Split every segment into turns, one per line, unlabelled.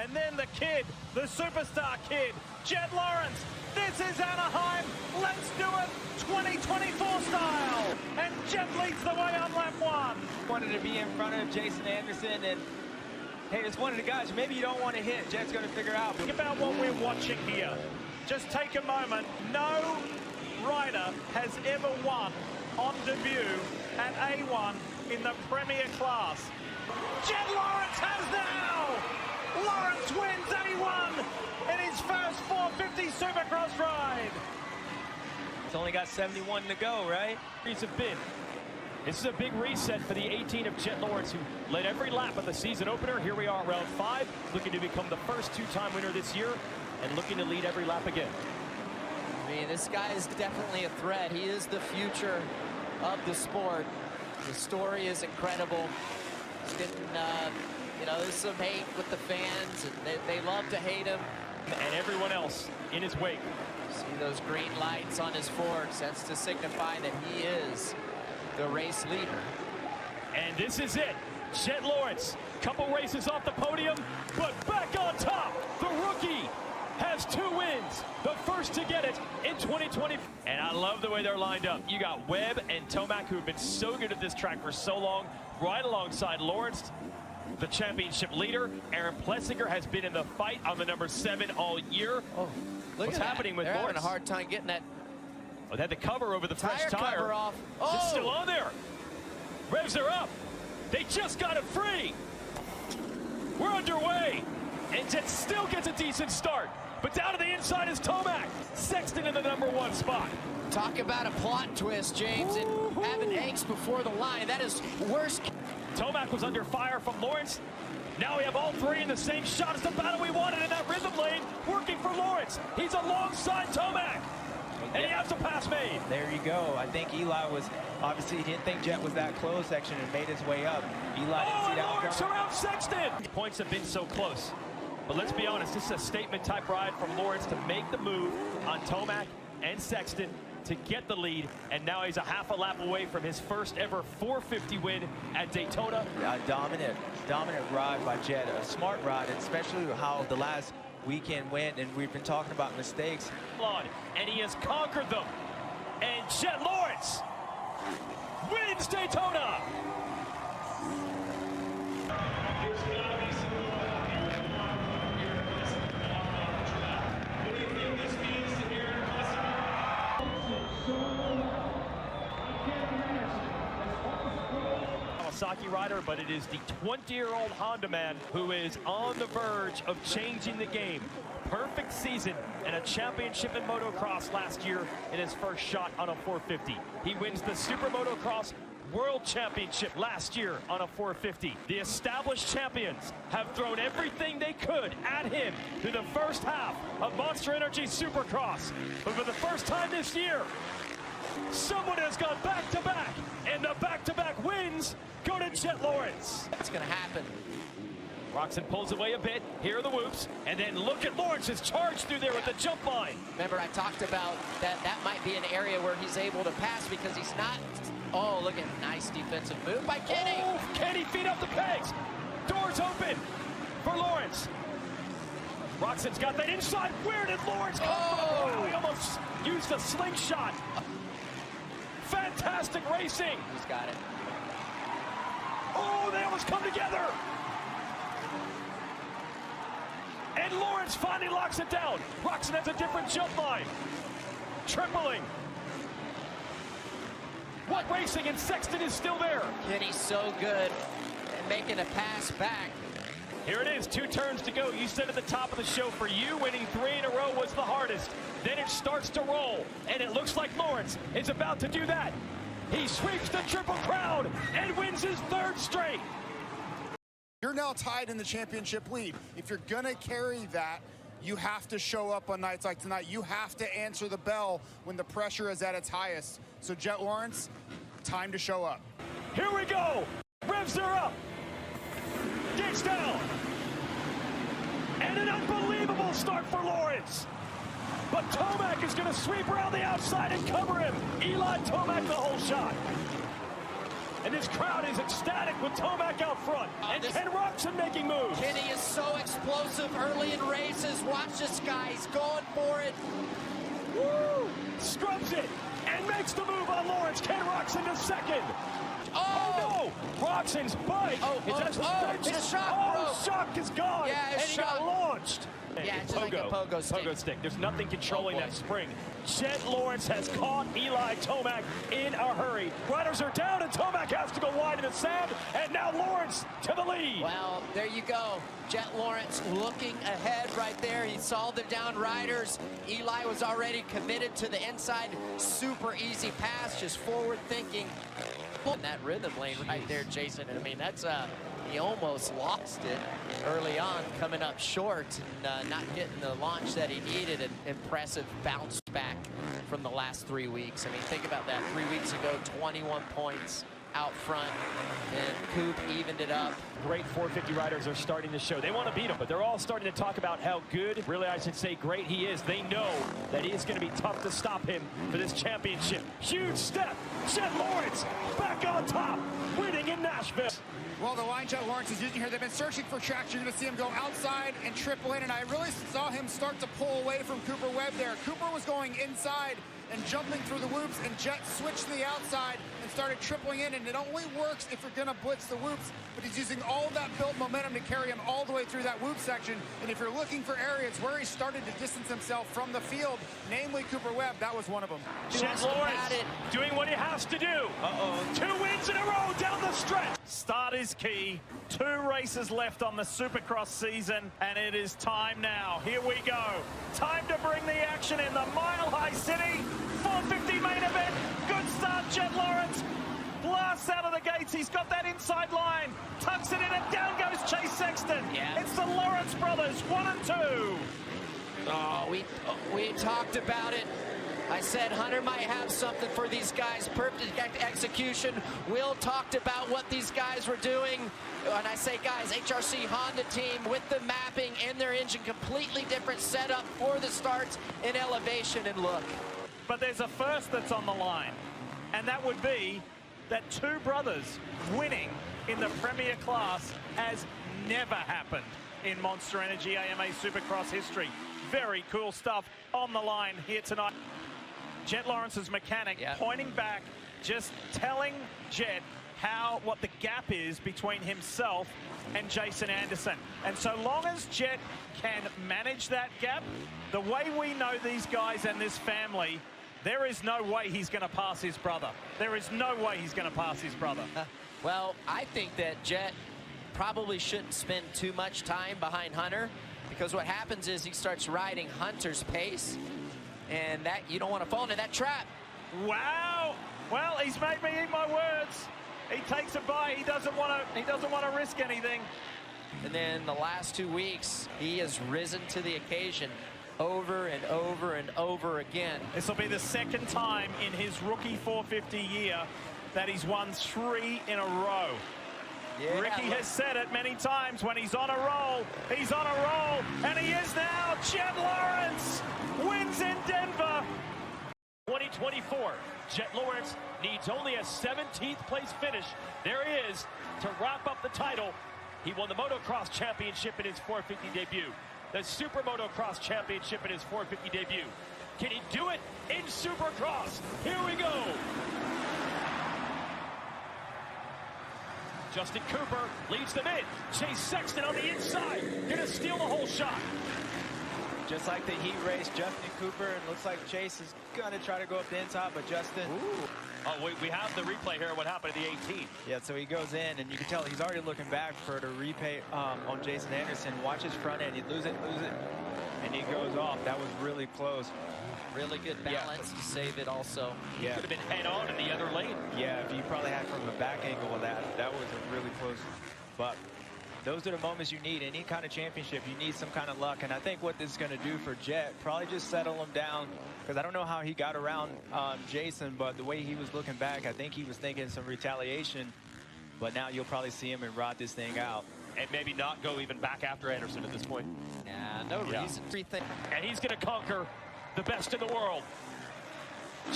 And then the kid, the superstar kid, Jett Lawrence. This is Anaheim. Let's do it 2024 style. And Jett leads the way on lap 1.
Wanted to be in front of Jason Anderson, and hey, it's one of the guys maybe you don't want to hit. Jett's going to figure out.
Think about what we're watching here. Just take a moment. No rider has ever won on debut at A1 in the Premier class. Jett Lawrence has now! Lawrence wins A1 in his first 450 Supercross ride.
It's only got 71 to go, right?
This is a big reset for the 18 of Jett Lawrence, who led every lap of the season opener. Here we are, round 5, looking to become the first two-time winner this year and looking to lead every lap again.
I mean, this guy is definitely a threat. He is the future of the sport. The story is incredible. He's getting, you know, there's some hate with the fans, and they love to hate him.
And everyone else in his wake.
See those green lights on his forks. That's to signify that he is the race leader.
And this is it. Jett Lawrence, couple races off the podium, but back on top. The rookie has 2 wins, the first to get it in 2020. And I love the way they're lined up. You got Webb and Tomac, who have been so good at this track for so long, right alongside Lawrence, the championship leader. Aaron Plessinger has been in the fight on the number 7 all year.
Oh, look
What's
at
happening
that.
with
They're
Lawrence?
having a hard time getting that.
Oh, they had the cover over the fresh tire.
Cover off.
It's still on there. Revs are up. They just got it free. We're underway. And Jett still gets a decent start. But down to the inside is Tomac. Sexton in the number 1 spot.
Talk about a plot twist, James, and having angst before the line. That is worse.
Tomac was under fire from Lawrence. Now we have all 3 in the same shot. It's the battle we wanted in that rhythm lane, working for Lawrence. He's alongside Tomac. And he has a pass made.
There you go. I think Eli was, obviously, he didn't think Jett was that close section and made his way up. Eli didn't see that.
Lawrence around Sexton. Points have been so close. But let's be honest, this is a statement-type ride from Lawrence to make the move on Tomac and Sexton to get the lead. And now he's a half a lap away from his first ever 450 win at Daytona.
Dominant ride by Jett. A smart ride, especially how the last weekend went, and we've been talking about mistakes.
And he has conquered them. And Jett Lawrence wins Daytona. Kawasaki rider, but it is the 20-year-old Honda man who is on the verge of changing the game. Perfect season and a championship in motocross last year in his first shot on a 450. He wins the Super Motocross World Championship last year on a 450. The established champions have thrown everything they could at him through the first half of Monster Energy Supercross. But for the first time this year, someone has gone back-to-back, and the back-to-back wins go to Jett Lawrence.
It's going to happen.
Roxon pulls away a bit. Here are the whoops. And then look at Lawrence's charge through there with the jump line.
Remember, I talked about that might be an area where he's able to pass because he's not. Oh, look at nice defensive move by Kenny.
Oh, Kenny feet up the pegs. Doors open for Lawrence. Roxon's got that inside. Where did Lawrence come from? He almost used a slingshot. Fantastic racing.
He's got it.
Oh, they almost come together. And Lawrence finally locks it down. Roxon has a different jump line. Tripling. What racing, and Sexton is still there.
Kenny's so good at making a pass back.
Here it is, 2 turns to go. You said at the top of the show, for you, winning 3 in a row was the hardest. Then it starts to roll, and it looks like Lawrence is about to do that. He sweeps the Triple Crown and wins his 3rd straight.
You're now tied in the championship lead. If you're gonna carry that, you have to show up on nights like tonight. You have to answer the bell when the pressure is at its highest. So Jett Lawrence, time to show up.
Here we go. Revs are up. Gets down. And an unbelievable start for Lawrence. But Tomac is going to sweep around the outside and cover him. Eli Tomac the whole shot. And this crowd is ecstatic with Tomac out front. And Ken Roxon making moves.
Kenny is so explosive early in races. Watch this guy. He's going for it.
Woo! Scrubs it and makes the move on Lawrence. Ken Roxon to second. Oh no! Roxon's bike.
His shock broke.
Shock is gone.
Yeah,
and he got launched.
Yeah, it's just like a pogo stick.
Pogo stick. There's nothing controlling that spring. Jett Lawrence has caught Eli Tomac in a hurry. Riders are down, and Tomac has to go wide in the sand. And now Lawrence to the lead.
Well, there you go. Jett Lawrence looking ahead right there. He saw the down riders. Eli was already committed to the inside. Super easy pass, just forward thinking. In that rhythm lane right there, Jason. I mean, that's he almost lost it early on, coming up short and not getting the launch that he needed. An impressive bounce back from the last 3 weeks. I mean, think about that. 3 weeks ago, 21 points out front, and Coop evened it up.
Great 450 riders are starting to show. They want to beat him, but they're all starting to talk about how good, really I should say great he is. They know that he is going to be tough to stop him for this championship. Huge step. Jett Lawrence back on top, winning in Nashville.
Well, the line Jett Lawrence is using here, they've been searching for tracks. You're going to see him go outside and triple in, and I really saw him start to pull away from Cooper Webb there. Cooper was going inside and jumping through the whoops, and Jett switched to the outside and started tripling in, and it only works if you're going to blitz the whoops, but he's using all of that built momentum to carry him all the way through that whoop section, and if you're looking for areas where he started to distance himself from the field, namely Cooper Webb, that was one of them.
Jett Lawrence doing what he has to do. 2 wins in a row down the stretch.
Start is key. 2 races left on the Supercross season, and it is time now. Here we go. Time to bring the action in the Mile High City 450 main event. Good start, Jett Lawrence. Blasts out of the gates. He's got that inside line. Tucks it in, and down goes Chase Sexton.
Yeah.
It's the Lawrence brothers, 1 and 2.
Oh, we talked about it. I said Hunter might have something for these guys. Perfect execution. Will talked about what these guys were doing. And I say, guys, HRC Honda team with the mapping in their engine, completely different setup for the starts in elevation and look.
But there's a first that's on the line, and that would be that 2 brothers winning in the Premier class has never happened in Monster Energy AMA Supercross history. Very cool stuff on the line here tonight. Jett Lawrence's mechanic pointing back, just telling Jett what the gap is between himself and Jason Anderson. And so long as Jett can manage that gap, the way we know these guys and this family, there is no way he's going to pass his brother. There is no way he's going to pass his brother.
Well, I think that Jett probably shouldn't spend too much time behind Hunter, because what happens is he starts riding Hunter's pace, and that you don't want to fall into that trap.
Wow. Well, he's made me eat my words. He takes a bite. He doesn't want to risk anything.
And then the last 2 weeks, he has risen to the occasion over and over and over again.
This will be the second time in his rookie 450 year that he's won 3 in a row. Yeah, Ricky has said it many times, when he's on a roll, he's on a roll, and he is now. Jett Lawrence wins in Denver.
2024, Jett Lawrence needs only a 17th place finish. There he is to wrap up the title. He won the Motocross Championship in his 450 debut, the Super Motocross Championship in his 450 debut. Can he do it in Supercross? Here we go. Justin Cooper leads them in. Chase Sexton on the inside, gonna steal the whole shot.
Just like the heat race, Justin Cooper, it looks like Chase is gonna try to go up the inside, but Justin.
Ooh. Oh, we have the replay here of what happened at the 18th.
Yeah, so he goes in, and you can tell he's already looking back for the replay on Jason Anderson. Watch his front end, he'd lose it, and he goes off. That was really close.
Really good balance to save it also.
He could have been head on in the other lane.
Yeah, if you probably had from the back angle of that was a really close. But those are the moments you need. Any kind of championship, you need some kind of luck. And I think what this is going to do for Jett, probably just settle him down. Because I don't know how he got around Jason, but the way he was looking back, I think he was thinking some retaliation. But now you'll probably see him and ride this thing out.
And maybe not go even back after Anderson at this point.
Yeah, no reason.
And he's going to conquer the best in the world.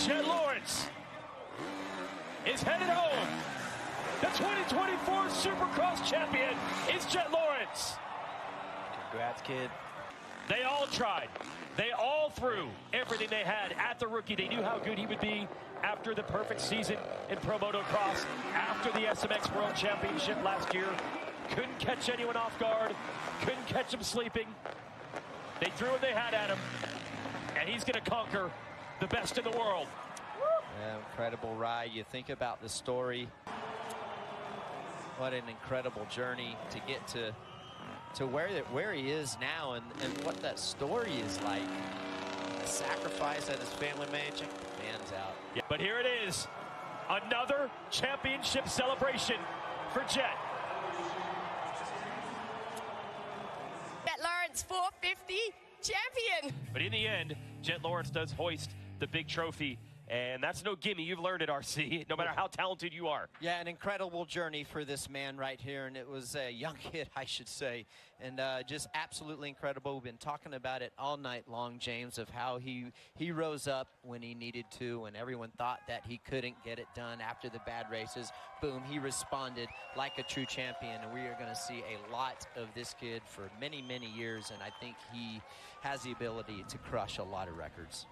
Jett Lawrence is headed home. The 2024 Supercross champion is Jett Lawrence.
Congrats, kid.
They all tried. They all threw everything they had at the rookie. They knew how good he would be after the perfect season in Pro Motrocross, after the SMX World Championship last year. Couldn't catch anyone off guard. Couldn't catch him sleeping. They threw what they had at him, and he's going to conquer the best in the world.
Yeah, incredible ride. You think about the story. What an incredible journey to get to where he is now, and what that story is like. The sacrifice that his family made. Check the fans out.
Yeah, but here it is. Another championship celebration for Jett.
Jett Lawrence 450 champion.
But in the end, Jett Lawrence does hoist the big trophy. And that's no gimme. You've learned it, RC, no matter how talented you are.
Yeah, an incredible journey for this man right here. And it was a young kid, I should say. And just absolutely incredible. We've been talking about it all night long, James, of how he rose up when he needed to, and everyone thought that he couldn't get it done after the bad races. Boom, he responded like a true champion. And we are going to see a lot of this kid for many, many years. And I think he has the ability to crush a lot of records.